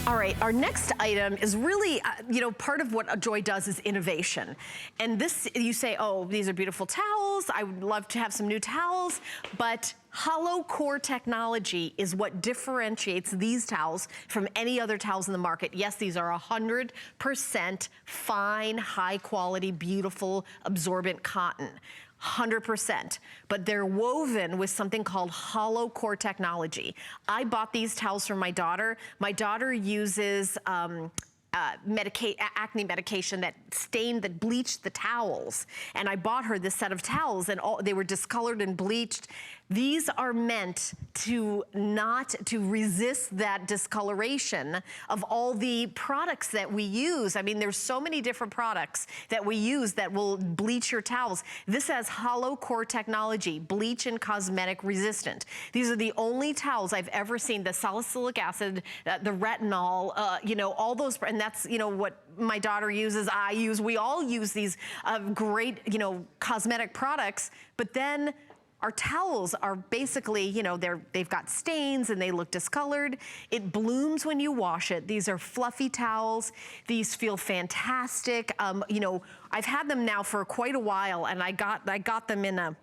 All right, our next item is really, you know, part of what Joy does is innovation. And this, you say, oh, these are beautiful towels. I would love to have some new towels, but Hollowcore technology is what differentiates these towels from any other towels in the market. Yes, these are 100% fine, high quality, beautiful, absorbent cotton. 100%, but they're woven with something called Hollowcore technology. I bought these towels from my daughter. My daughter uses acne medication that bleached the towels. And I bought her this set of towels and they were discolored and bleached. These are meant to resist that discoloration of all the products that we use. I mean, there's so many different products that we use that will bleach your towels. This has Hollowcore technology, bleach and cosmetic resistant. These are the only towels I've ever seen, the salicylic acid, the retinol, you know, all those, and that's, you know, what my daughter uses, I use, we all use these great, you know, cosmetic products, but then our towels are basically, you know, they've got stains and they look discolored. It blooms when you wash it. These are fluffy towels. These feel fantastic. You know, I've had them now for quite a while, and I got them in a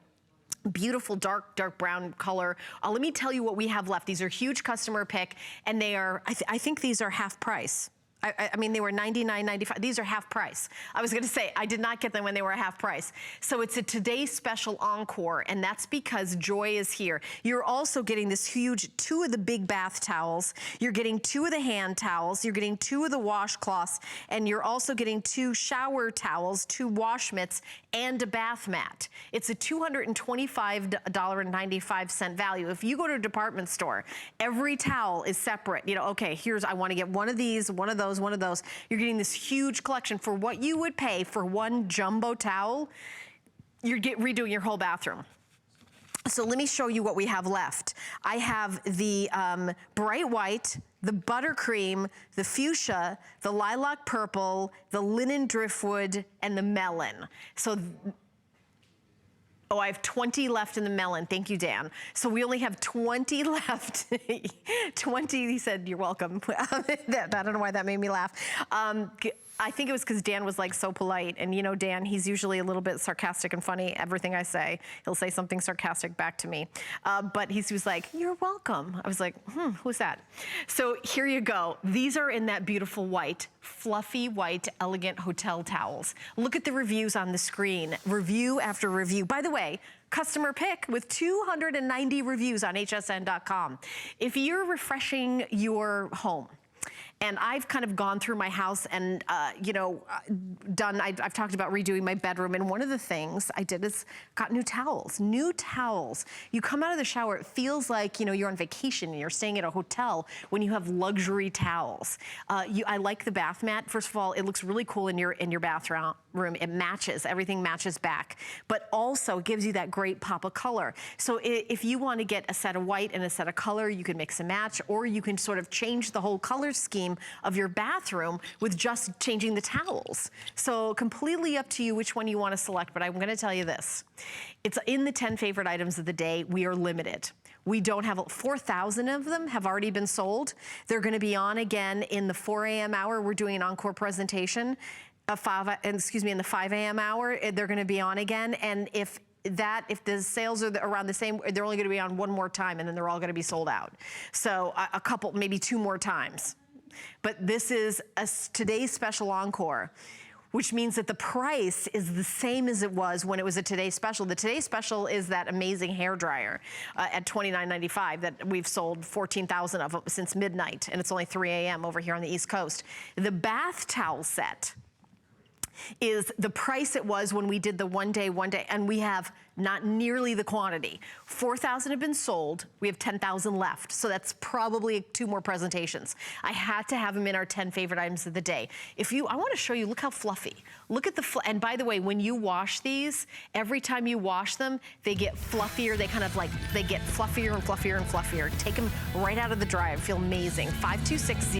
beautiful dark brown color. Let me tell you what we have left. These are huge customer pick, and they are, I think these are half price. I mean, they were $99.95. These are half price. I was gonna say, I did not get them when they were half price. So it's a today's special encore, and that's because Joy is here. You're also getting this huge, 2 of the big bath towels. You're getting 2 of the hand towels. You're getting 2 of the washcloths, and you're also getting 2 shower towels, 2 wash mitts, and a bath mat. It's a $225.95 value. If you go to a department store, every towel is separate. You know, okay, I wanna get one of these, one of those, one of those. You're getting this huge collection for what you would pay for one jumbo towel. You're redoing your whole bathroom. So let me show you what we have left. I have the bright white, the buttercream, the fuchsia, the lilac purple, the linen driftwood, and the melon. So, oh, I have 20 left in the melon. Thank you, Dan. So we only have 20 left. 20, he said, you're welcome. I don't know why that made me laugh. I think it was because Dan was like so polite, and you know Dan, he's usually a little bit sarcastic and funny. Everything I say, he'll say something sarcastic back to me. But he was like, you're welcome. I was like, who's that? So here you go. These are in that beautiful white, fluffy white, elegant hotel towels. Look at the reviews on the screen, review after review. By the way, customer pick with 290 reviews on hsn.com. If you're refreshing your home, and I've kind of gone through my house and, you know, I've talked about redoing my bedroom, and one of the things I did is got new towels. New towels. You come out of the shower, it feels like, you know, you're on vacation and you're staying at a hotel when you have luxury towels. I like the bath mat. First of all, it looks really cool in your bathroom. It matches, everything matches back, but also gives you that great pop of color. So if you want to get a set of white and a set of color, you can mix and match, or you can sort of change the whole color scheme of your bathroom with just changing the towels. So completely up to you which one you want to select, but I'm going to tell you this. It's in the 10 favorite items of the day. We are limited. We don't have, 4,000 of them have already been sold. They're going to be on again in the 4 a.m. hour. We're doing an encore presentation. In the 5 a.m. hour, they're going to be on again. And if the sales are around the same, they're only going to be on one more time, and then they're all going to be sold out. So a couple, maybe 2 more times. But this is today's special encore, which means that the price is the same as it was when it was a today's special. The today's special is that amazing hair dryer at $29.95 that we've sold 14,000 of since midnight, and it's only 3 a.m. over here on the East Coast. The bath towel set is the price it was when we did the one day, and we have not nearly the quantity. 4,000 have been sold, we have 10,000 left, so that's probably 2 more presentations. I had to have them in our 10 favorite items of the day. I wanna show you, look how fluffy. Look at and by the way, when you wash these, every time you wash them, they get fluffier, they get fluffier and fluffier and fluffier. Take them right out of the dryer, feel amazing. 5260